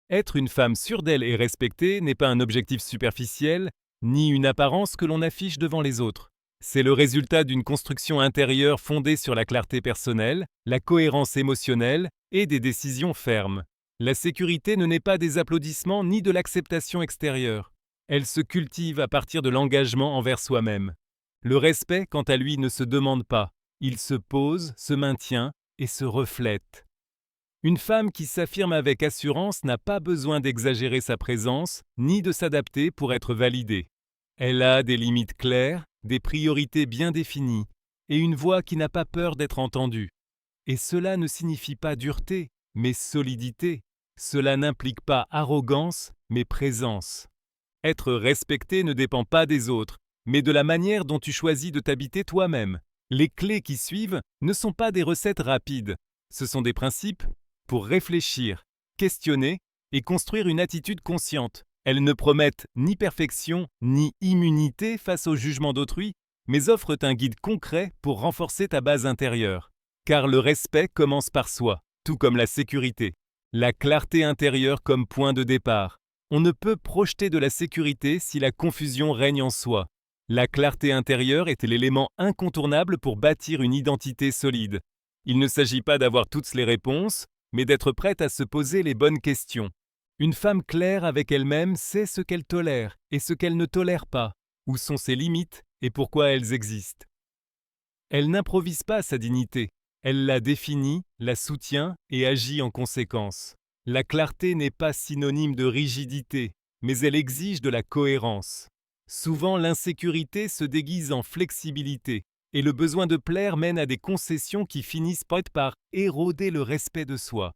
Être une femme sûre d'elle et respectée n'est pas un objectif superficiel, ni une apparence que l'on affiche devant les autres. C'est le résultat d'une construction intérieure fondée sur la clarté personnelle, la cohérence émotionnelle et des décisions fermes. La sécurité ne naît pas des applaudissements ni de l'acceptation extérieure. Elle se cultive à partir de l'engagement envers soi-même. Le respect, quant à lui, ne se demande pas. Il se pose, se maintient et se reflète. Une femme qui s'affirme avec assurance n'a pas besoin d'exagérer sa présence, ni de s'adapter pour être validée. Elle a des limites claires, des priorités bien définies, et une voix qui n'a pas peur d'être entendue. Et cela ne signifie pas dureté, mais solidité. Cela n'implique pas arrogance, mais présence. Être respecté ne dépend pas des autres, mais de la manière dont tu choisis de t'habiter toi-même. Les clés qui suivent ne sont pas des recettes rapides, ce sont des principes pour réfléchir, questionner et construire une attitude consciente. Elles ne promettent ni perfection ni immunité face au jugement d'autrui, mais offrent un guide concret pour renforcer ta base intérieure. Car le respect commence par soi, tout comme la sécurité. La clarté intérieure comme point de départ. On ne peut projeter de la sécurité si la confusion règne en soi. La clarté intérieure est l'élément incontournable pour bâtir une identité solide. Il ne s'agit pas d'avoir toutes les réponses, mais d'être prête à se poser les bonnes questions. Une femme claire avec elle-même sait ce qu'elle tolère et ce qu'elle ne tolère pas, où sont ses limites et pourquoi elles existent. Elle n'improvise pas sa dignité, elle la définit, la soutient et agit en conséquence. La clarté n'est pas synonyme de rigidité, mais elle exige de la cohérence. Souvent, l'insécurité se déguise en flexibilité, et le besoin de plaire mène à des concessions qui finissent par éroder le respect de soi.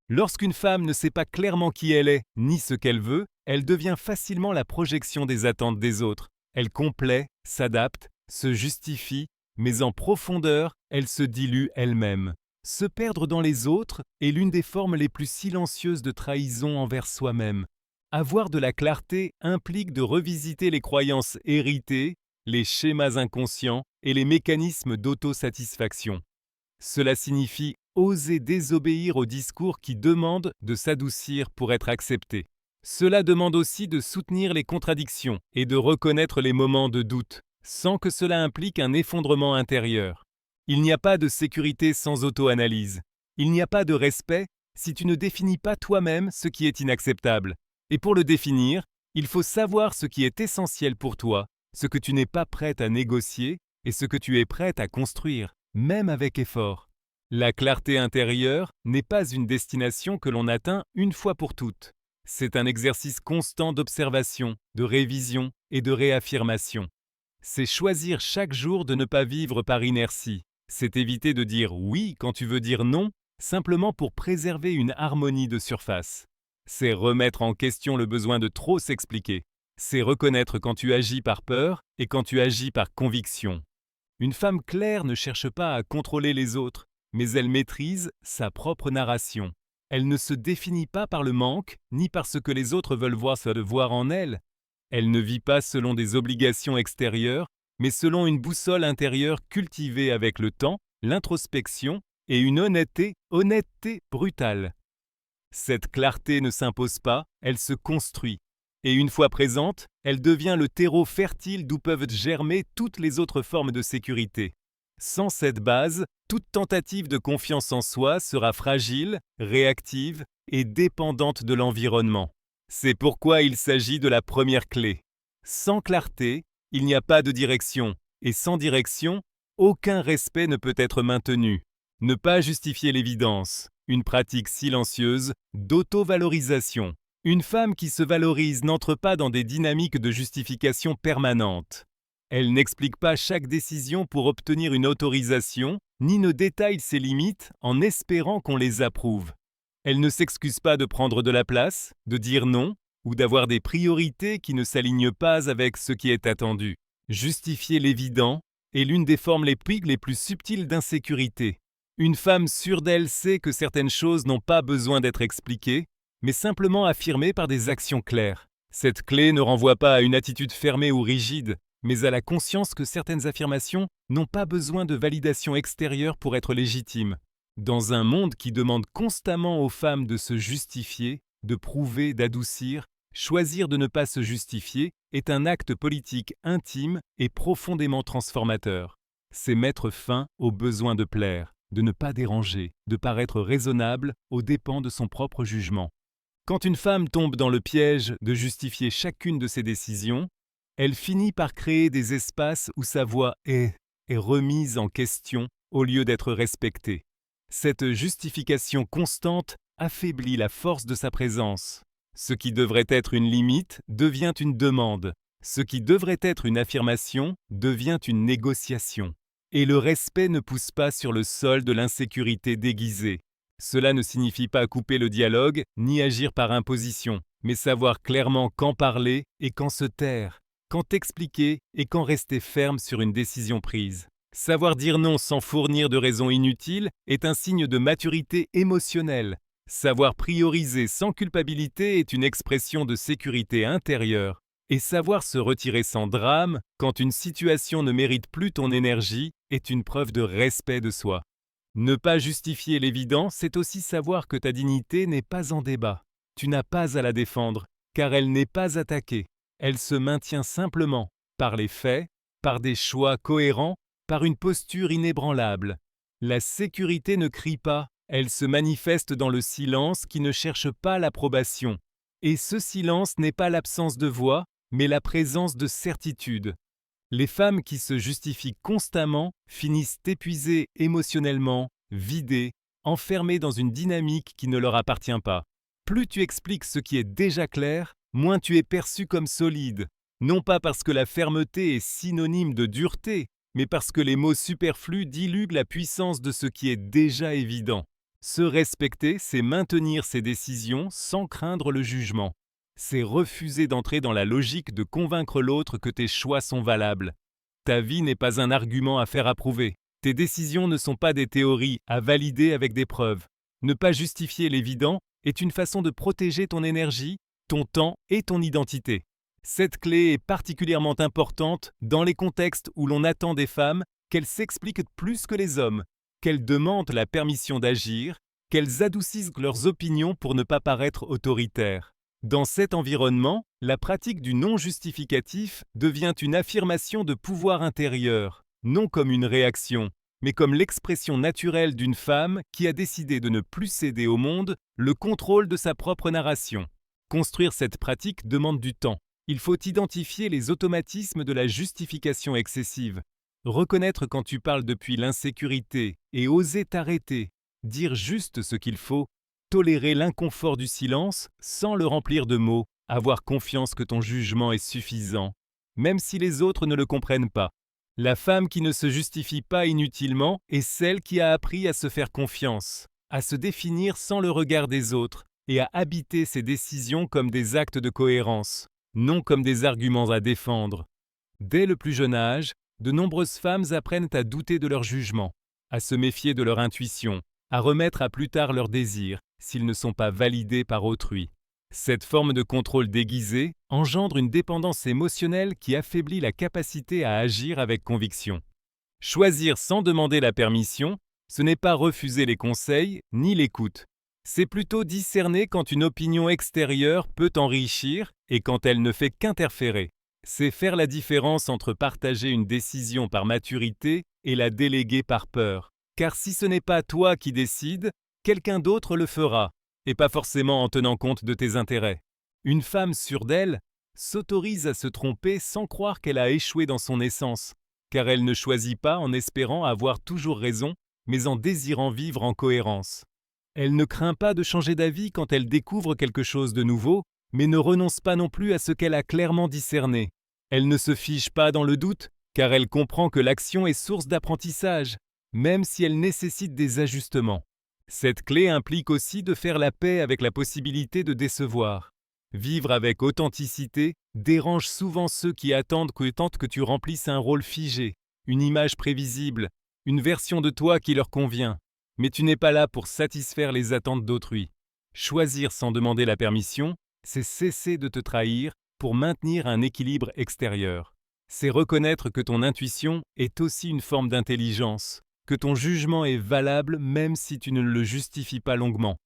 Lorsqu'une femme ne sait pas clairement qui elle est, ni ce qu'elle veut, elle devient facilement la projection des attentes des autres. Elle complaît, s'adapte, se justifie, mais en profondeur, elle se dilue elle-même. Se perdre dans les autres est l'une des formes les plus silencieuses de trahison envers soi-même. Avoir de la clarté implique de revisiter les croyances héritées, les schémas inconscients et les mécanismes d'autosatisfaction. Cela signifie oser désobéir aux discours qui demandent de s'adoucir pour être accepté. Cela demande aussi de soutenir les contradictions et de reconnaître les moments de doute, sans que cela implique un effondrement intérieur. Il n'y a pas de sécurité sans auto-analyse. Il n'y a pas de respect si tu ne définis pas toi-même ce qui est inacceptable. Et pour le définir, il faut savoir ce qui est essentiel pour toi, ce que tu n'es pas prête à négocier et ce que tu es prête à construire, même avec effort. La clarté intérieure n'est pas une destination que l'on atteint une fois pour toutes. C'est un exercice constant d'observation, de révision et de réaffirmation. C'est choisir chaque jour de ne pas vivre par inertie. C'est éviter de dire oui quand tu veux dire non, simplement pour préserver une harmonie de surface. C'est remettre en question le besoin de trop s'expliquer. C'est reconnaître quand tu agis par peur et quand tu agis par conviction. Une femme claire ne cherche pas à contrôler les autres, mais elle maîtrise sa propre narration. Elle ne se définit pas par le manque, ni par ce que les autres veulent voir en elle. Elle ne vit pas selon des obligations extérieures, mais selon une boussole intérieure cultivée avec le temps, l'introspection et une honnêteté brutale. Cette clarté ne s'impose pas, elle se construit. Et une fois présente, elle devient le terreau fertile d'où peuvent germer toutes les autres formes de sécurité. Sans cette base, toute tentative de confiance en soi sera fragile, réactive et dépendante de l'environnement. C'est pourquoi il s'agit de la première clé. Sans clarté, il n'y a pas de direction, et sans direction, aucun respect ne peut être maintenu. Ne pas justifier l'évidence, une pratique silencieuse d'auto-valorisation. Une femme qui se valorise n'entre pas dans des dynamiques de justification permanente. Elle n'explique pas chaque décision pour obtenir une autorisation, ni ne détaille ses limites en espérant qu'on les approuve. Elle ne s'excuse pas de prendre de la place, de dire non, ou d'avoir des priorités qui ne s'alignent pas avec ce qui est attendu. Justifier l'évident est l'une des formes les plus subtiles d'insécurité. Une femme sûre d'elle sait que certaines choses n'ont pas besoin d'être expliquées, mais simplement affirmées par des actions claires. Cette clé ne renvoie pas à une attitude fermée ou rigide, mais à la conscience que certaines affirmations n'ont pas besoin de validation extérieure pour être légitimes. Dans un monde qui demande constamment aux femmes de se justifier, de prouver, d'adoucir, choisir de ne pas se justifier est un acte politique intime et profondément transformateur. C'est mettre fin au besoin de plaire, de ne pas déranger, de paraître raisonnable aux dépens de son propre jugement. Quand une femme tombe dans le piège de justifier chacune de ses décisions, elle finit par créer des espaces où sa voix est remise en question au lieu d'être respectée. Cette justification constante affaiblit la force de sa présence. Ce qui devrait être une limite devient une demande. Ce qui devrait être une affirmation devient une négociation. Et le respect ne pousse pas sur le sol de l'insécurité déguisée. Cela ne signifie pas couper le dialogue ni agir par imposition, mais savoir clairement quand parler et quand se taire, quand expliquer et quand rester ferme sur une décision prise. Savoir dire non sans fournir de raisons inutiles est un signe de maturité émotionnelle. Savoir prioriser sans culpabilité est une expression de sécurité intérieure. Et savoir se retirer sans drame quand une situation ne mérite plus ton énergie est une preuve de respect de soi. Ne pas justifier l'évident, c'est aussi savoir que ta dignité n'est pas en débat. Tu n'as pas à la défendre, car elle n'est pas attaquée. Elle se maintient simplement, par les faits, par des choix cohérents, par une posture inébranlable. La sécurité ne crie pas, elle se manifeste dans le silence qui ne cherche pas l'approbation. Et ce silence n'est pas l'absence de voix, mais la présence de certitude. Les femmes qui se justifient constamment finissent épuisées émotionnellement, vidées, enfermées dans une dynamique qui ne leur appartient pas. Plus tu expliques ce qui est déjà clair, moins tu es perçu comme solide. Non pas parce que la fermeté est synonyme de dureté, mais parce que les mots superflus diluent la puissance de ce qui est déjà évident. Se respecter, c'est maintenir ses décisions sans craindre le jugement. C'est refuser d'entrer dans la logique de convaincre l'autre que tes choix sont valables. Ta vie n'est pas un argument à faire approuver. Tes décisions ne sont pas des théories à valider avec des preuves. Ne pas justifier l'évident est une façon de protéger ton énergie, ton temps et ton identité. Cette clé est particulièrement importante dans les contextes où l'on attend des femmes qu'elles s'expliquent plus que les hommes, qu'elles demandent la permission d'agir, qu'elles adoucissent leurs opinions pour ne pas paraître autoritaires. Dans cet environnement, la pratique du non justificatif devient une affirmation de pouvoir intérieur, non comme une réaction, mais comme l'expression naturelle d'une femme qui a décidé de ne plus céder au monde le contrôle de sa propre narration. Construire cette pratique demande du temps. Il faut identifier les automatismes de la justification excessive, reconnaître quand tu parles depuis l'insécurité et oser t'arrêter, dire juste ce qu'il faut, tolérer l'inconfort du silence sans le remplir de mots, avoir confiance que ton jugement est suffisant, même si les autres ne le comprennent pas. La femme qui ne se justifie pas inutilement est celle qui a appris à se faire confiance, à se définir sans le regard des autres et à habiter ses décisions comme des actes de cohérence, non comme des arguments à défendre. Dès le plus jeune âge, de nombreuses femmes apprennent à douter de leur jugement, à se méfier de leur intuition, à remettre à plus tard leurs désirs s'ils ne sont pas validés par autrui. Cette forme de contrôle déguisé engendre une dépendance émotionnelle qui affaiblit la capacité à agir avec conviction. Choisir sans demander la permission, ce n'est pas refuser les conseils ni l'écoute. C'est plutôt discerner quand une opinion extérieure peut enrichir et quand elle ne fait qu'interférer. C'est faire la différence entre partager une décision par maturité et la déléguer par peur. Car si ce n'est pas toi qui décides, quelqu'un d'autre le fera, et pas forcément en tenant compte de tes intérêts. Une femme sûre d'elle s'autorise à se tromper sans croire qu'elle a échoué dans son essence, car elle ne choisit pas en espérant avoir toujours raison, mais en désirant vivre en cohérence. Elle ne craint pas de changer d'avis quand elle découvre quelque chose de nouveau, mais ne renonce pas non plus à ce qu'elle a clairement discerné. Elle ne se fige pas dans le doute, car elle comprend que l'action est source d'apprentissage, même si elle nécessite des ajustements. Cette clé implique aussi de faire la paix avec la possibilité de décevoir. Vivre avec authenticité dérange souvent ceux qui attendent que tu remplisses un rôle figé, une image prévisible, une version de toi qui leur convient. Mais tu n'es pas là pour satisfaire les attentes d'autrui. Choisir sans demander la permission, c'est cesser de te trahir pour maintenir un équilibre extérieur. C'est reconnaître que ton intuition est aussi une forme d'intelligence, que ton jugement est valable même si tu ne le justifies pas longuement.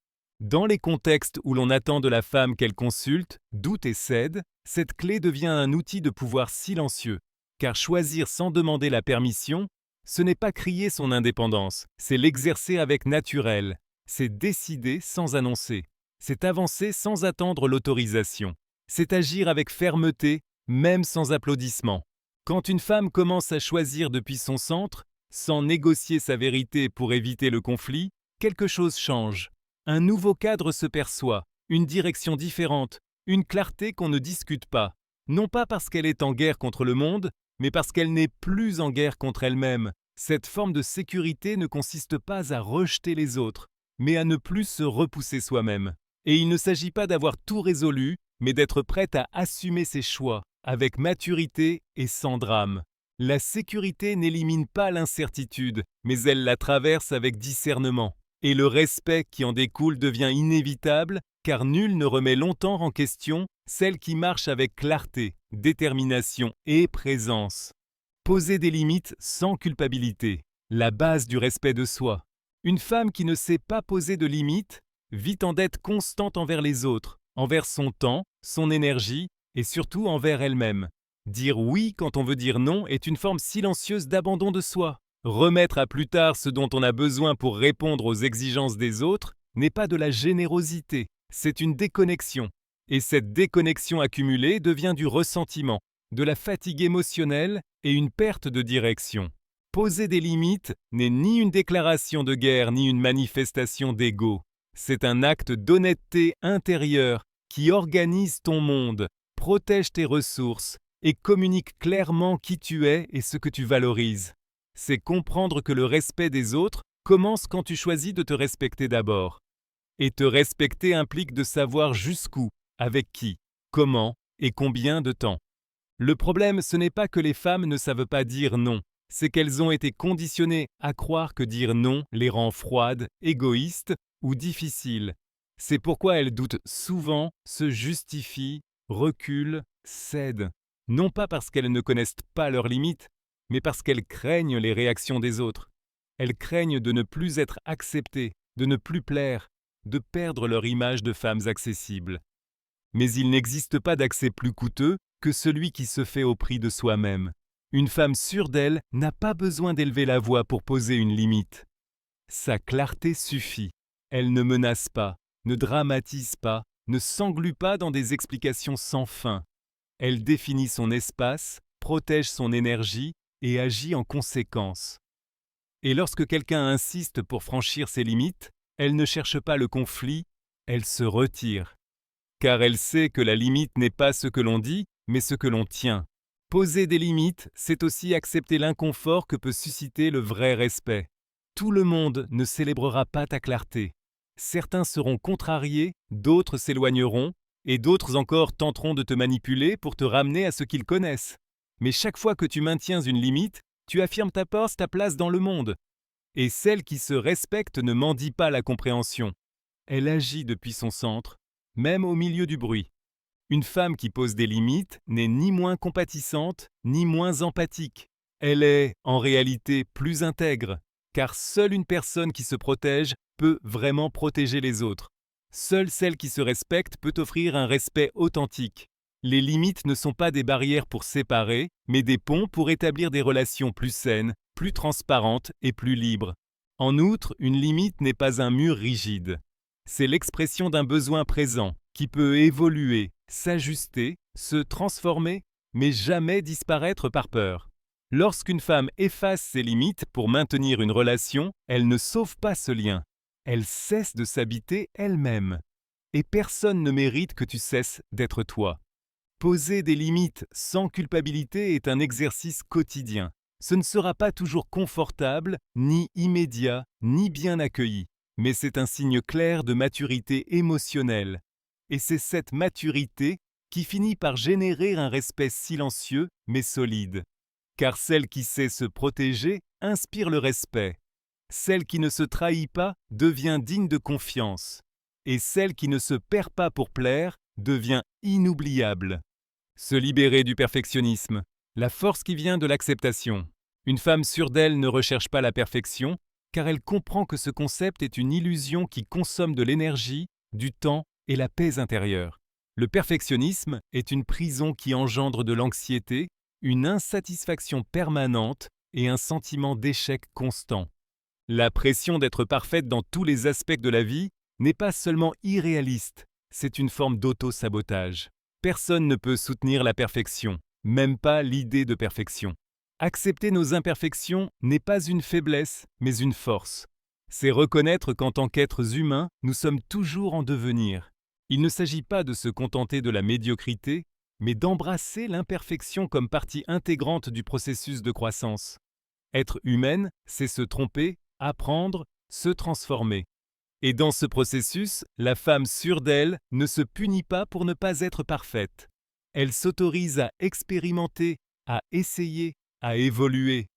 Dans les contextes où l'on attend de la femme qu'elle consulte, doute et cède, cette clé devient un outil de pouvoir silencieux. Car choisir sans demander la permission, ce n'est pas crier son indépendance, c'est l'exercer avec naturel, c'est décider sans annoncer, c'est avancer sans attendre l'autorisation, c'est agir avec fermeté, même sans applaudissements. Quand une femme commence à choisir depuis son centre, sans négocier sa vérité pour éviter le conflit, quelque chose change. Un nouveau cadre se perçoit, une direction différente, une clarté qu'on ne discute pas, non pas parce qu'elle est en guerre contre le monde, mais parce qu'elle n'est plus en guerre contre elle-même. Cette forme de sécurité ne consiste pas à rejeter les autres, mais à ne plus se repousser soi-même. Et il ne s'agit pas d'avoir tout résolu, mais d'être prête à assumer ses choix, avec maturité et sans drame. La sécurité n'élimine pas l'incertitude, mais elle la traverse avec discernement. Et le respect qui en découle devient inévitable, car nul ne remet longtemps en question celle qui marche avec clarté, détermination et présence. Poser des limites sans culpabilité, la base du respect de soi. Une femme qui ne sait pas poser de limites vit en dette constante envers les autres, envers son temps, son énergie et surtout envers elle-même. Dire oui quand on veut dire non est une forme silencieuse d'abandon de soi. Remettre à plus tard ce dont on a besoin pour répondre aux exigences des autres n'est pas de la générosité, c'est une déconnexion. Et cette déconnexion accumulée devient du ressentiment, de la fatigue émotionnelle et une perte de direction. Poser des limites n'est ni une déclaration de guerre ni une manifestation d'ego. C'est un acte d'honnêteté intérieure qui organise ton monde, protège tes ressources et communique clairement qui tu es et ce que tu valorises. C'est comprendre que le respect des autres commence quand tu choisis de te respecter d'abord. Et te respecter implique de savoir jusqu'où, avec qui, comment et combien de temps. Le problème, ce n'est pas que les femmes ne savent pas dire non, c'est qu'elles ont été conditionnées à croire que dire non les rend froides, égoïstes ou difficiles. C'est pourquoi elles doutent souvent, se justifient, reculent, cèdent. Non pas parce qu'elles ne connaissent pas leurs limites, mais parce qu'elles craignent les réactions des autres. Elles craignent de ne plus être acceptées, de ne plus plaire, de perdre leur image de femmes accessibles. Mais il n'existe pas d'accès plus coûteux que celui qui se fait au prix de soi-même. Une femme sûre d'elle n'a pas besoin d'élever la voix pour poser une limite. Sa clarté suffit. Elle ne menace pas, ne dramatise pas, ne s'englue pas dans des explications sans fin. Elle définit son espace, protège son énergie et agit en conséquence. Et lorsque quelqu'un insiste pour franchir ses limites, elle ne cherche pas le conflit, elle se retire. Car elle sait que la limite n'est pas ce que l'on dit, mais ce que l'on tient. Poser des limites, c'est aussi accepter l'inconfort que peut susciter le vrai respect. Tout le monde ne célébrera pas ta clarté. Certains seront contrariés, d'autres s'éloigneront, et d'autres encore tenteront de te manipuler pour te ramener à ce qu'ils connaissent. Mais chaque fois que tu maintiens une limite, tu affirmes ta place dans le monde. Et celle qui se respecte ne mendie pas la compréhension. Elle agit depuis son centre, même au milieu du bruit. Une femme qui pose des limites n'est ni moins compatissante, ni moins empathique. Elle est, en réalité, plus intègre, car seule une personne qui se protège peut vraiment protéger les autres. Seule celle qui se respecte peut offrir un respect authentique. Les limites ne sont pas des barrières pour séparer, mais des ponts pour établir des relations plus saines, plus transparentes et plus libres. En outre, une limite n'est pas un mur rigide. C'est l'expression d'un besoin présent, qui peut évoluer, s'ajuster, se transformer, mais jamais disparaître par peur. Lorsqu'une femme efface ses limites pour maintenir une relation, elle ne sauve pas ce lien. Elle cesse de s'habiter elle-même. Et personne ne mérite que tu cesses d'être toi. Poser des limites sans culpabilité est un exercice quotidien. Ce ne sera pas toujours confortable, ni immédiat, ni bien accueilli. Mais c'est un signe clair de maturité émotionnelle. Et c'est cette maturité qui finit par générer un respect silencieux mais solide. Car celle qui sait se protéger inspire le respect. Celle qui ne se trahit pas devient digne de confiance. Et celle qui ne se perd pas pour plaire devient inoubliable. Se libérer du perfectionnisme, la force qui vient de l'acceptation. Une femme sûre d'elle ne recherche pas la perfection, car elle comprend que ce concept est une illusion qui consomme de l'énergie du temps et la paix intérieure. Le perfectionnisme est une prison qui engendre de l'anxiété, une insatisfaction permanente et un sentiment d'échec constant. La pression d'être parfaite dans tous les aspects de la vie n'est pas seulement irréaliste, c'est une forme d'auto-sabotage. Personne ne peut soutenir la perfection, même pas l'idée de perfection. Accepter nos imperfections n'est pas une faiblesse, mais une force. C'est reconnaître qu'en tant qu'êtres humains, nous sommes toujours en devenir. Il ne s'agit pas de se contenter de la médiocrité, mais d'embrasser l'imperfection comme partie intégrante du processus de croissance. Être humaine, c'est se tromper, apprendre, se transformer. Et dans ce processus, la femme sûre d'elle ne se punit pas pour ne pas être parfaite. Elle s'autorise à expérimenter, à essayer, à évoluer.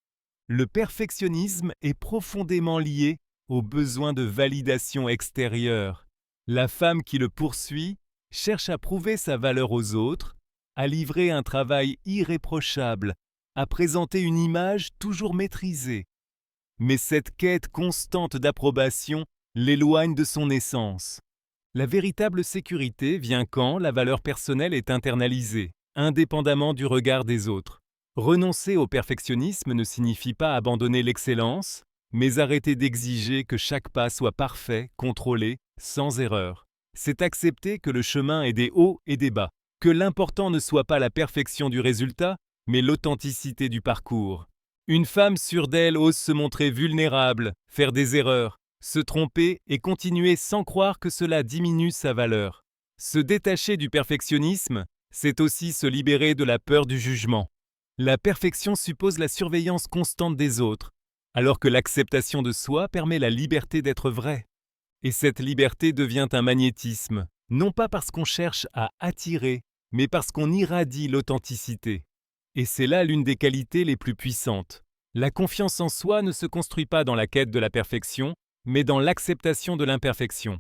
Le perfectionnisme est profondément lié au besoin de validation extérieure. La femme qui le poursuit cherche à prouver sa valeur aux autres, à livrer un travail irréprochable, à présenter une image toujours maîtrisée. Mais cette quête constante d'approbation l'éloigne de son essence. La véritable sécurité vient quand la valeur personnelle est internalisée, indépendamment du regard des autres. Renoncer au perfectionnisme ne signifie pas abandonner l'excellence, mais arrêter d'exiger que chaque pas soit parfait, contrôlé, sans erreur. C'est accepter que le chemin est des hauts et des bas, que l'important ne soit pas la perfection du résultat, mais l'authenticité du parcours. Une femme sûre d'elle ose se montrer vulnérable, faire des erreurs, se tromper et continuer sans croire que cela diminue sa valeur. Se détacher du perfectionnisme, c'est aussi se libérer de la peur du jugement. La perfection suppose la surveillance constante des autres, alors que l'acceptation de soi permet la liberté d'être vrai. Et cette liberté devient un magnétisme, non pas parce qu'on cherche à attirer, mais parce qu'on irradie l'authenticité. Et c'est là l'une des qualités les plus puissantes. La confiance en soi ne se construit pas dans la quête de la perfection, mais dans l'acceptation de l'imperfection.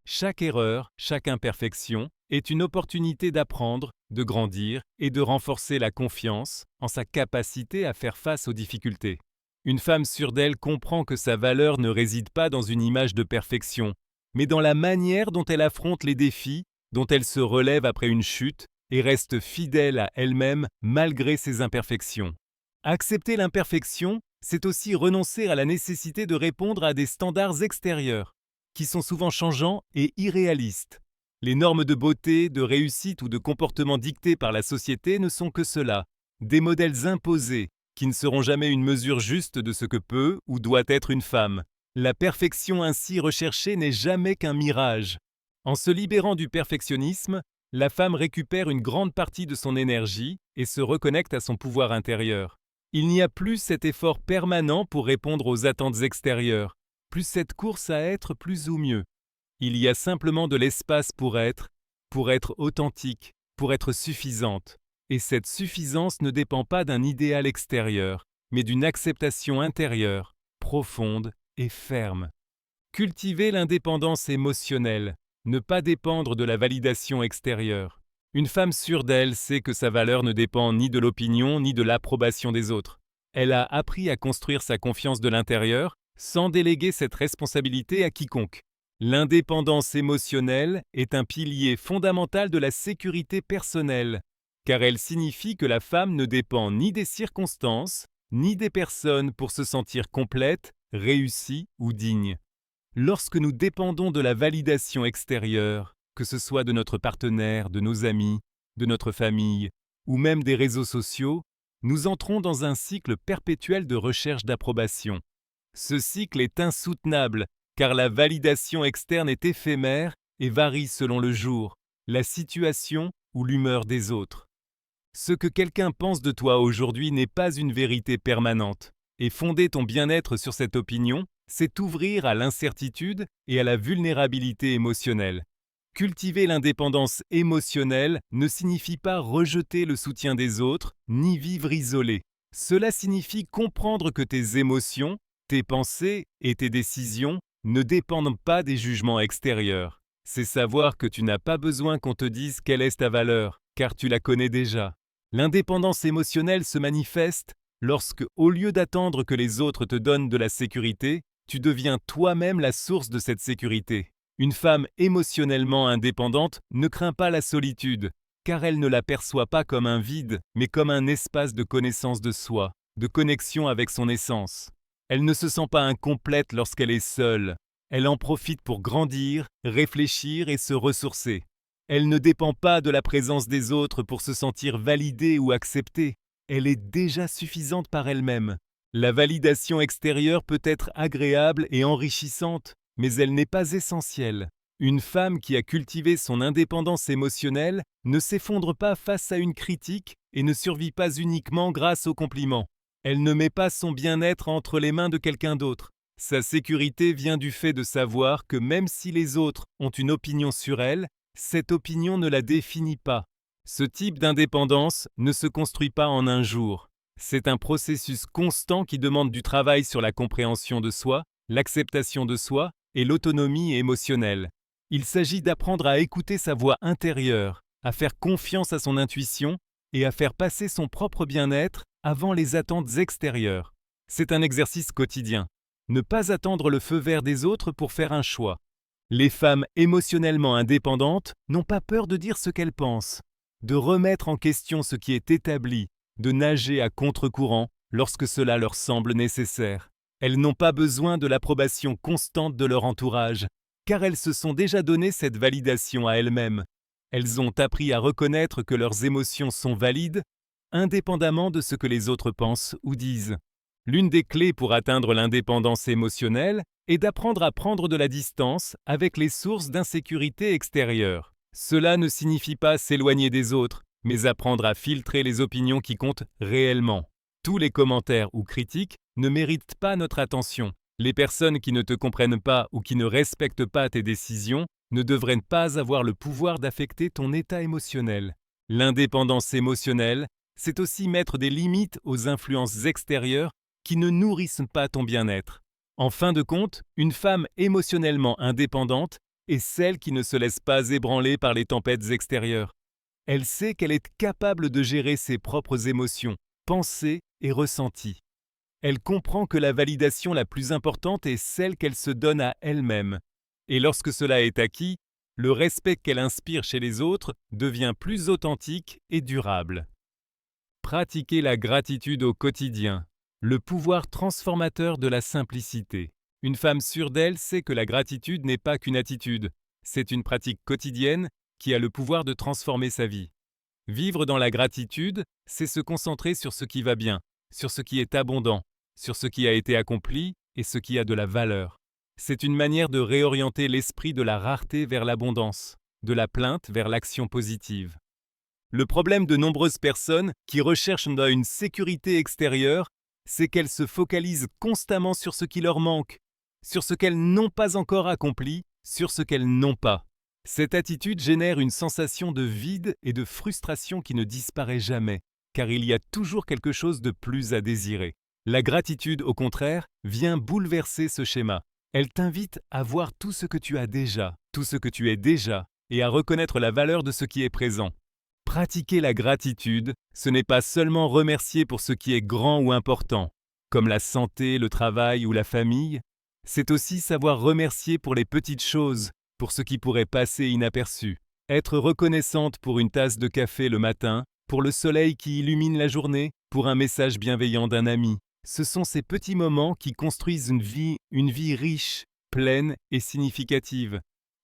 Chaque erreur, chaque imperfection est une opportunité d'apprendre, de grandir et de renforcer la confiance en sa capacité à faire face aux difficultés. Une femme sûre d'elle comprend que sa valeur ne réside pas dans une image de perfection, mais dans la manière dont elle affronte les défis, dont elle se relève après une chute et reste fidèle à elle-même malgré ses imperfections. Accepter l'imperfection, c'est aussi renoncer à la nécessité de répondre à des standards extérieurs, qui sont souvent changeants et irréalistes. Les normes de beauté, de réussite ou de comportement dictées par la société ne sont que cela, des modèles imposés, qui ne seront jamais une mesure juste de ce que peut ou doit être une femme. La perfection ainsi recherchée n'est jamais qu'un mirage. En se libérant du perfectionnisme, la femme récupère une grande partie de son énergie et se reconnecte à son pouvoir intérieur. Il n'y a plus cet effort permanent pour répondre aux attentes extérieures, plus cette course à être plus ou mieux. Il y a simplement de l'espace pour être authentique, pour être suffisante. Et cette suffisance ne dépend pas d'un idéal extérieur, mais d'une acceptation intérieure, profonde et ferme. Cultiver l'indépendance émotionnelle, ne pas dépendre de la validation extérieure. Une femme sûre d'elle sait que sa valeur ne dépend ni de l'opinion ni de l'approbation des autres. Elle a appris à construire sa confiance de l'intérieur sans déléguer cette responsabilité à quiconque. L'indépendance émotionnelle est un pilier fondamental de la sécurité personnelle, car elle signifie que la femme ne dépend ni des circonstances, ni des personnes pour se sentir complète, réussie ou digne. Lorsque nous dépendons de la validation extérieure, que ce soit de notre partenaire, de nos amis, de notre famille, ou même des réseaux sociaux, nous entrons dans un cycle perpétuel de recherche d'approbation. Ce cycle est insoutenable, car la validation externe est éphémère et varie selon le jour, la situation ou l'humeur des autres. Ce que quelqu'un pense de toi aujourd'hui n'est pas une vérité permanente, et fonder ton bien-être sur cette opinion, c'est t'ouvrir à l'incertitude et à la vulnérabilité émotionnelle. Cultiver l'indépendance émotionnelle ne signifie pas rejeter le soutien des autres, ni vivre isolé. Cela signifie comprendre que tes émotions, tes pensées et tes décisions ne dépendent pas des jugements extérieurs. C'est savoir que tu n'as pas besoin qu'on te dise quelle est ta valeur, car tu la connais déjà. L'indépendance émotionnelle se manifeste lorsque, au lieu d'attendre que les autres te donnent de la sécurité, tu deviens toi-même la source de cette sécurité. Une femme émotionnellement indépendante ne craint pas la solitude, car elle ne la perçoit pas comme un vide, mais comme un espace de connaissance de soi, de connexion avec son essence. Elle ne se sent pas incomplète lorsqu'elle est seule. Elle en profite pour grandir, réfléchir et se ressourcer. Elle ne dépend pas de la présence des autres pour se sentir validée ou acceptée. Elle est déjà suffisante par elle-même. La validation extérieure peut être agréable et enrichissante, mais elle n'est pas essentielle. Une femme qui a cultivé son indépendance émotionnelle ne s'effondre pas face à une critique et ne survit pas uniquement grâce aux compliments. Elle ne met pas son bien-être entre les mains de quelqu'un d'autre. Sa sécurité vient du fait de savoir que même si les autres ont une opinion sur elle, cette opinion ne la définit pas. Ce type d'indépendance ne se construit pas en un jour. C'est un processus constant qui demande du travail sur la compréhension de soi, l'acceptation de soi et l'autonomie émotionnelle. Il s'agit d'apprendre à écouter sa voix intérieure, à faire confiance à son intuition et à faire passer son propre bien-être avant les attentes extérieures. C'est un exercice quotidien. Ne pas attendre le feu vert des autres pour faire un choix. Les femmes émotionnellement indépendantes n'ont pas peur de dire ce qu'elles pensent, de remettre en question ce qui est établi, de nager à contre-courant lorsque cela leur semble nécessaire. Elles n'ont pas besoin de l'approbation constante de leur entourage, car elles se sont déjà donné cette validation à elles-mêmes. Elles ont appris à reconnaître que leurs émotions sont valides, indépendamment de ce que les autres pensent ou disent. L'une des clés pour atteindre l'indépendance émotionnelle est d'apprendre à prendre de la distance avec les sources d'insécurité extérieures. Cela ne signifie pas s'éloigner des autres, mais apprendre à filtrer les opinions qui comptent réellement. Tous les commentaires ou critiques ne méritent pas notre attention. Les personnes qui ne te comprennent pas ou qui ne respectent pas tes décisions ne devraient pas avoir le pouvoir d'affecter ton état émotionnel. L'indépendance émotionnelle, c'est aussi mettre des limites aux influences extérieures qui ne nourrissent pas ton bien-être. En fin de compte, une femme émotionnellement indépendante est celle qui ne se laisse pas ébranler par les tempêtes extérieures. Elle sait qu'elle est capable de gérer ses propres émotions, pensées et ressentis. Elle comprend que la validation la plus importante est celle qu'elle se donne à elle-même. Et lorsque cela est acquis, le respect qu'elle inspire chez les autres devient plus authentique et durable. Pratiquer la gratitude au quotidien. Le pouvoir transformateur de la simplicité. Une femme sûre d'elle sait que la gratitude n'est pas qu'une attitude. C'est une pratique quotidienne qui a le pouvoir de transformer sa vie. Vivre dans la gratitude, c'est se concentrer sur ce qui va bien, sur ce qui est abondant, sur ce qui a été accompli et ce qui a de la valeur. C'est une manière de réorienter l'esprit de la rareté vers l'abondance, de la plainte vers l'action positive. Le problème de nombreuses personnes qui recherchent une sécurité extérieure, c'est qu'elles se focalisent constamment sur ce qui leur manque, sur ce qu'elles n'ont pas encore accompli, sur ce qu'elles n'ont pas. Cette attitude génère une sensation de vide et de frustration qui ne disparaît jamais, car il y a toujours quelque chose de plus à désirer. La gratitude, au contraire, vient bouleverser ce schéma. Elle t'invite à voir tout ce que tu as déjà, tout ce que tu es déjà, et à reconnaître la valeur de ce qui est présent. Pratiquer la gratitude, ce n'est pas seulement remercier pour ce qui est grand ou important, comme la santé, le travail ou la famille, c'est aussi savoir remercier pour les petites choses, pour ce qui pourrait passer inaperçu. Être reconnaissante pour une tasse de café le matin, pour le soleil qui illumine la journée, pour un message bienveillant d'un ami. Ce sont ces petits moments qui construisent une vie riche, pleine et significative.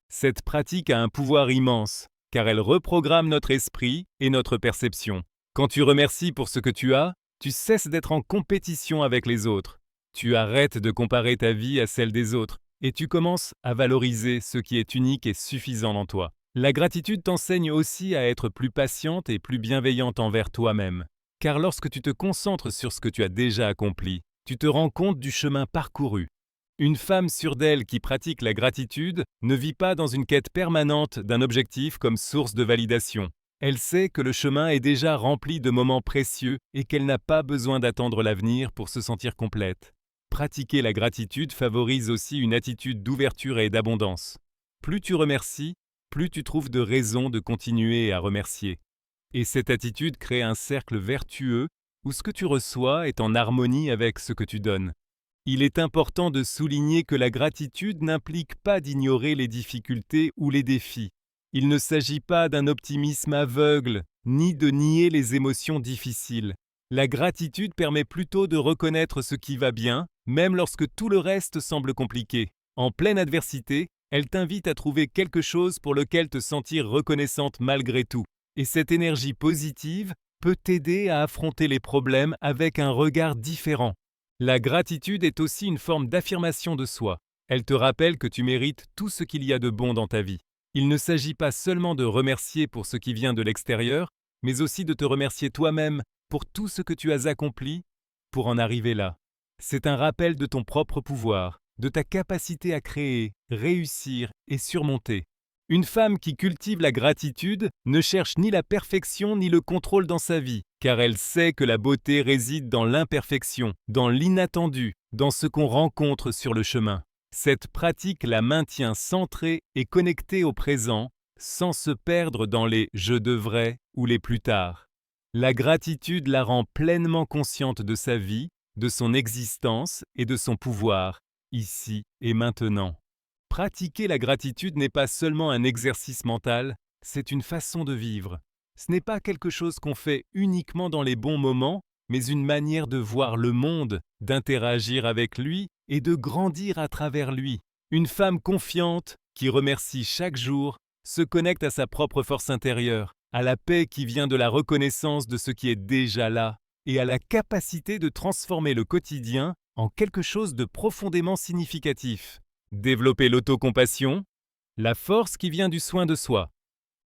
Cette pratique a un pouvoir immense, car elle reprogramme notre esprit et notre perception. Quand tu remercies pour ce que tu as, tu cesses d'être en compétition avec les autres. Tu arrêtes de comparer ta vie à celle des autres et tu commences à valoriser ce qui est unique et suffisant en toi. La gratitude t'enseigne aussi à être plus patiente et plus bienveillante envers toi-même. Car lorsque tu te concentres sur ce que tu as déjà accompli, tu te rends compte du chemin parcouru. Une femme sûre d'elle qui pratique la gratitude ne vit pas dans une quête permanente d'un objectif comme source de validation. Elle sait que le chemin est déjà rempli de moments précieux et qu'elle n'a pas besoin d'attendre l'avenir pour se sentir complète. Pratiquer la gratitude favorise aussi une attitude d'ouverture et d'abondance. Plus tu remercies, plus tu trouves de raisons de continuer à remercier. Et cette attitude crée un cercle vertueux où ce que tu reçois est en harmonie avec ce que tu donnes. Il est important de souligner que la gratitude n'implique pas d'ignorer les difficultés ou les défis. Il ne s'agit pas d'un optimisme aveugle, ni de nier les émotions difficiles. La gratitude permet plutôt de reconnaître ce qui va bien, même lorsque tout le reste semble compliqué. En pleine adversité, elle t'invite à trouver quelque chose pour lequel te sentir reconnaissante malgré tout. Et cette énergie positive peut t'aider à affronter les problèmes avec un regard différent. La gratitude est aussi une forme d'affirmation de soi. Elle te rappelle que tu mérites tout ce qu'il y a de bon dans ta vie. Il ne s'agit pas seulement de remercier pour ce qui vient de l'extérieur, mais aussi de te remercier toi-même pour tout ce que tu as accompli pour en arriver là. C'est un rappel de ton propre pouvoir, de ta capacité à créer, réussir et surmonter. Une femme qui cultive la gratitude ne cherche ni la perfection ni le contrôle dans sa vie, car elle sait que la beauté réside dans l'imperfection, dans l'inattendu, dans ce qu'on rencontre sur le chemin. Cette pratique la maintient centrée et connectée au présent, sans se perdre dans les « je devrais » ou les « plus tard ». La gratitude la rend pleinement consciente de sa vie, de son existence et de son pouvoir, ici et maintenant. Pratiquer la gratitude n'est pas seulement un exercice mental, c'est une façon de vivre. Ce n'est pas quelque chose qu'on fait uniquement dans les bons moments, mais une manière de voir le monde, d'interagir avec lui et de grandir à travers lui. Une femme confiante, qui remercie chaque jour, se connecte à sa propre force intérieure, à la paix qui vient de la reconnaissance de ce qui est déjà là, et à la capacité de transformer le quotidien en quelque chose de profondément significatif. Développer l'autocompassion, la force qui vient du soin de soi.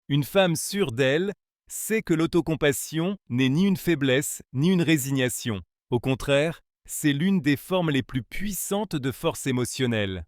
Une femme sûre d'elle sait que l'autocompassion n'est ni une faiblesse ni une résignation. Au contraire, c'est l'une des formes les plus puissantes de force émotionnelle.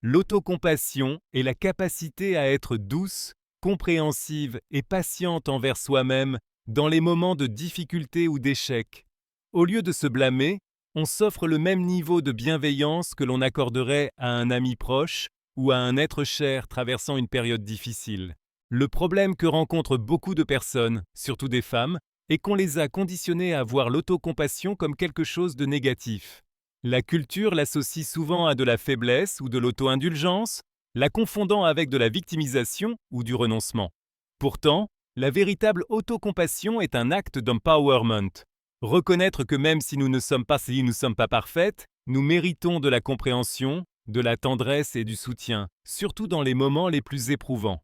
L'autocompassion est la capacité à être douce, compréhensive et patiente envers soi-même dans les moments de difficulté ou d'échec. Au lieu de se blâmer, on s'offre le même niveau de bienveillance que l'on accorderait à un ami proche ou à un être cher traversant une période difficile. Le problème que rencontrent beaucoup de personnes, surtout des femmes, est qu'on les a conditionnées à voir l'autocompassion comme quelque chose de négatif. La culture l'associe souvent à de la faiblesse ou de l'auto-indulgence, la confondant avec de la victimisation ou du renoncement. Pourtant, la véritable autocompassion est un acte d'empowerment. Reconnaître que même si nous ne sommes pas parfaites, nous méritons de la compréhension, de la tendresse et du soutien, surtout dans les moments les plus éprouvants.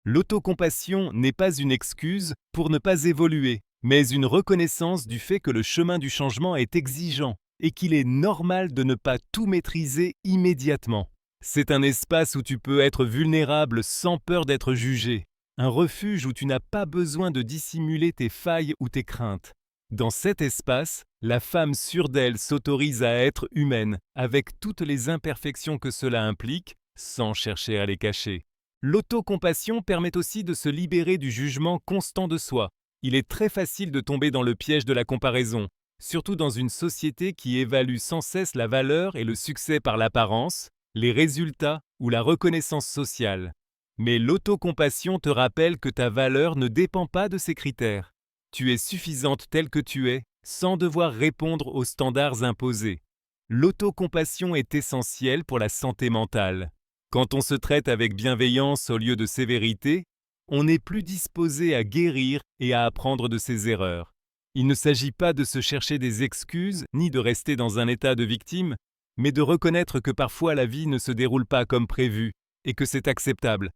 L'autocompassion n'est pas une excuse pour ne pas évoluer, mais une reconnaissance du fait que le chemin du changement est exigeant et qu'il est normal de ne pas tout maîtriser immédiatement. C'est un espace où tu peux être vulnérable sans peur d'être jugé, un refuge où tu n'as pas besoin de dissimuler tes failles ou tes craintes. Dans cet espace, la femme sûre d'elle s'autorise à être humaine, avec toutes les imperfections que cela implique, sans chercher à les cacher. L'autocompassion permet aussi de se libérer du jugement constant de soi. Il est très facile de tomber dans le piège de la comparaison, surtout dans une société qui évalue sans cesse la valeur et le succès par l'apparence, les résultats ou la reconnaissance sociale. Mais l'autocompassion te rappelle que ta valeur ne dépend pas de ces critères. Tu es suffisante telle que tu es, sans devoir répondre aux standards imposés. L'autocompassion est essentielle pour la santé mentale. Quand on se traite avec bienveillance au lieu de sévérité, on est plus disposé à guérir et à apprendre de ses erreurs. Il ne s'agit pas de se chercher des excuses ni de rester dans un état de victime, mais de reconnaître que parfois la vie ne se déroule pas comme prévu et que c'est acceptable.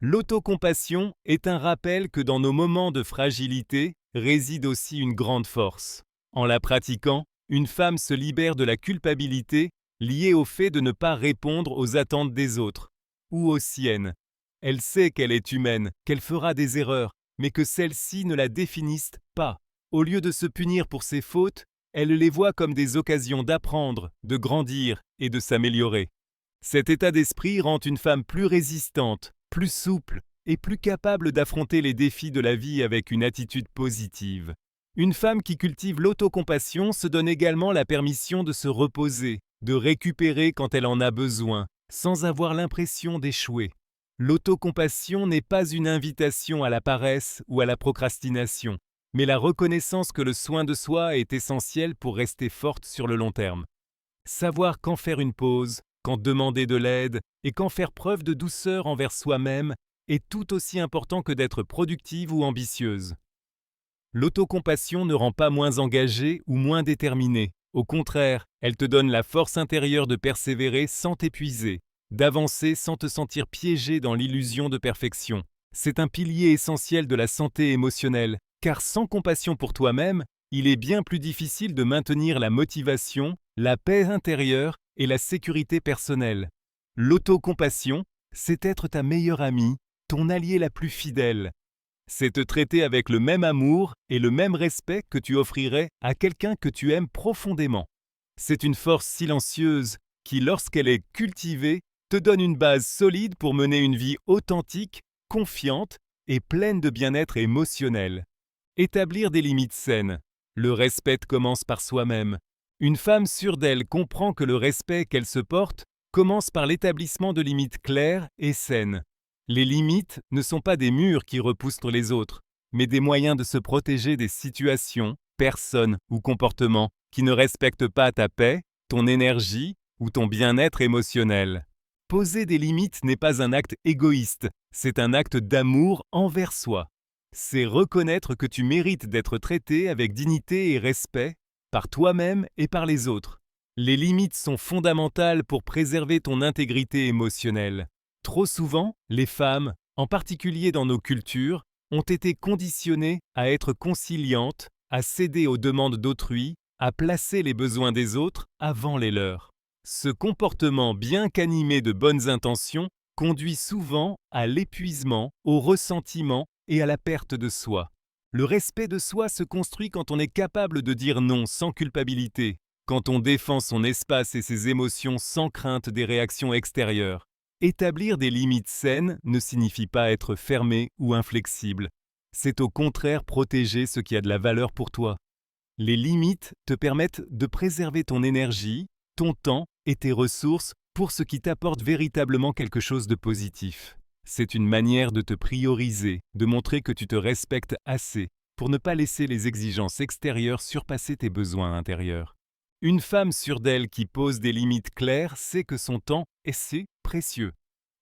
L'autocompassion est un rappel que dans nos moments de fragilité réside aussi une grande force. En la pratiquant, une femme se libère de la culpabilité liée au fait de ne pas répondre aux attentes des autres ou aux siennes. Elle sait qu'elle est humaine, qu'elle fera des erreurs, mais que celles-ci ne la définissent pas. Au lieu de se punir pour ses fautes, elle les voit comme des occasions d'apprendre, de grandir et de s'améliorer. Cet état d'esprit rend une femme plus résistante, plus souple et plus capable d'affronter les défis de la vie avec une attitude positive. Une femme qui cultive l'autocompassion se donne également la permission de se reposer, de récupérer quand elle en a besoin, sans avoir l'impression d'échouer. L'autocompassion n'est pas une invitation à la paresse ou à la procrastination, mais la reconnaissance que le soin de soi est essentiel pour rester forte sur le long terme. Savoir quand faire une pause, quand demander de l'aide et quand faire preuve de douceur envers soi-même est tout aussi important que d'être productive ou ambitieuse. L'autocompassion ne rend pas moins engagé ou moins déterminé. Au contraire, elle te donne la force intérieure de persévérer sans t'épuiser, d'avancer sans te sentir piégé dans l'illusion de perfection. C'est un pilier essentiel de la santé émotionnelle, car sans compassion pour toi-même, il est bien plus difficile de maintenir la motivation, la paix intérieure et la sécurité personnelle. L'autocompassion, c'est être ta meilleure amie, ton allié la plus fidèle. C'est te traiter avec le même amour et le même respect que tu offrirais à quelqu'un que tu aimes profondément. C'est une force silencieuse qui, lorsqu'elle est cultivée, te donne une base solide pour mener une vie authentique, confiante et pleine de bien-être émotionnel. Établir des limites saines. Le respect commence par soi-même. Une femme sûre d'elle comprend que le respect qu'elle se porte commence par l'établissement de limites claires et saines. Les limites ne sont pas des murs qui repoussent les autres, mais des moyens de se protéger des situations, personnes ou comportements qui ne respectent pas ta paix, ton énergie ou ton bien-être émotionnel. Poser des limites n'est pas un acte égoïste, c'est un acte d'amour envers soi. C'est reconnaître que tu mérites d'être traité avec dignité et respect par toi-même et par les autres. Les limites sont fondamentales pour préserver ton intégrité émotionnelle. Trop souvent, les femmes, en particulier dans nos cultures, ont été conditionnées à être conciliantes, à céder aux demandes d'autrui, à placer les besoins des autres avant les leurs. Ce comportement, bien qu'animé de bonnes intentions, conduit souvent à l'épuisement, au ressentiment et à la perte de soi. Le respect de soi se construit quand on est capable de dire non sans culpabilité, quand on défend son espace et ses émotions sans crainte des réactions extérieures. Établir des limites saines ne signifie pas être fermé ou inflexible. C'est au contraire protéger ce qui a de la valeur pour toi. Les limites te permettent de préserver ton énergie, ton temps et tes ressources pour ce qui t'apporte véritablement quelque chose de positif. C'est une manière de te prioriser, de montrer que tu te respectes assez pour ne pas laisser les exigences extérieures surpasser tes besoins intérieurs. Une femme sûre d'elle qui pose des limites claires sait que son temps est précieux.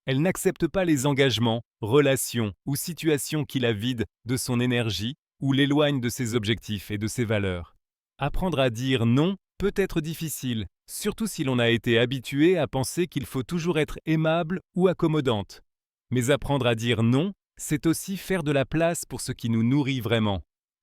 Elle n'accepte pas les engagements, relations ou situations qui la vident de son énergie ou l'éloignent de ses objectifs et de ses valeurs. Apprendre à dire non peut être difficile, surtout si l'on a été habitué à penser qu'il faut toujours être aimable ou accommodante. Mais apprendre à dire non, c'est aussi faire de la place pour ce qui nous nourrit vraiment.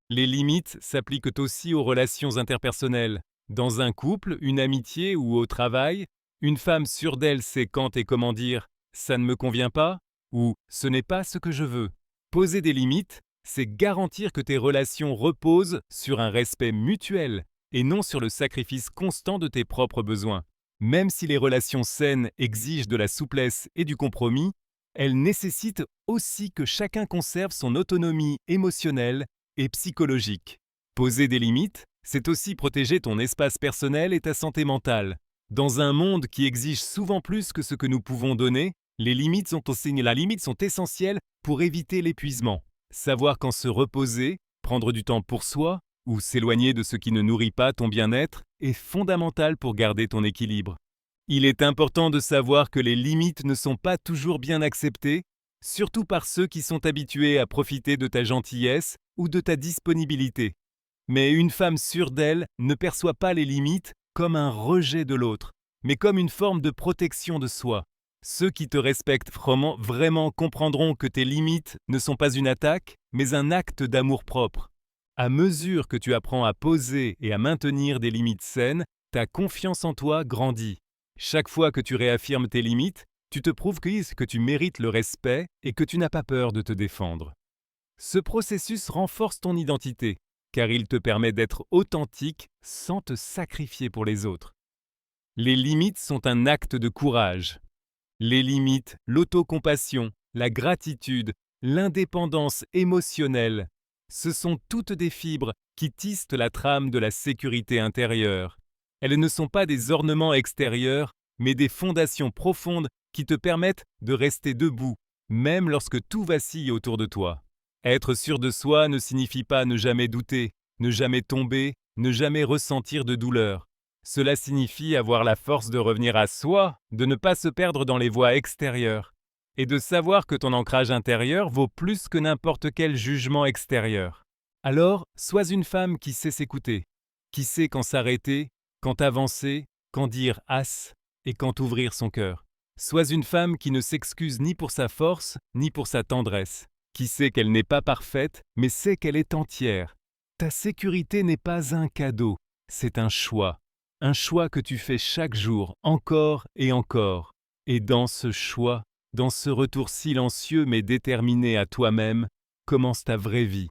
Les limites s'appliquent aussi aux relations interpersonnelles. Dans un couple, une amitié ou au travail, une femme sûre d'elle sait quand et comment dire « ça ne me convient pas » ou « ce n'est pas ce que je veux ». Poser des limites, c'est garantir que tes relations reposent sur un respect mutuel et non sur le sacrifice constant de tes propres besoins. Même si les relations saines exigent de la souplesse et du compromis, elles nécessitent aussi que chacun conserve son autonomie émotionnelle et psychologique. Poser des limites, c'est aussi protéger ton espace personnel et ta santé mentale. Dans un monde qui exige souvent plus que ce que nous pouvons donner, les limites sont essentielles pour éviter l'épuisement. Savoir quand se reposer, prendre du temps pour soi ou s'éloigner de ce qui ne nourrit pas ton bien-être est fondamental pour garder ton équilibre. Il est important de savoir que les limites ne sont pas toujours bien acceptées, surtout par ceux qui sont habitués à profiter de ta gentillesse ou de ta disponibilité. Mais une femme sûre d'elle ne perçoit pas les limites comme un rejet de l'autre, mais comme une forme de protection de soi. Ceux qui te respectent vraiment comprendront que tes limites ne sont pas une attaque, mais un acte d'amour-propre. À mesure que tu apprends à poser et à maintenir des limites saines, ta confiance en toi grandit. Chaque fois que tu réaffirmes tes limites, tu te prouves que tu mérites le respect et que tu n'as pas peur de te défendre. Ce processus renforce ton identité, car il te permet d'être authentique sans te sacrifier pour les autres. Les limites sont un acte de courage. Les limites, l'autocompassion, la gratitude, l'indépendance émotionnelle, ce sont toutes des fibres qui tissent la trame de la sécurité intérieure. Elles ne sont pas des ornements extérieurs, mais des fondations profondes qui te permettent de rester debout, même lorsque tout vacille autour de toi. Être sûr de soi ne signifie pas ne jamais douter, ne jamais tomber, ne jamais ressentir de douleur. Cela signifie avoir la force de revenir à soi, de ne pas se perdre dans les voies extérieures, et de savoir que ton ancrage intérieur vaut plus que n'importe quel jugement extérieur. Alors, sois une femme qui sait s'écouter, qui sait quand s'arrêter, quand avancer, quand dire as et quand ouvrir son cœur. Sois une femme qui ne s'excuse ni pour sa force, ni pour sa tendresse, qui sait qu'elle n'est pas parfaite, mais sait qu'elle est entière. Ta sécurité n'est pas un cadeau, c'est un choix que tu fais chaque jour, encore et encore. Et dans ce choix, dans ce retour silencieux mais déterminé à toi-même, commence ta vraie vie,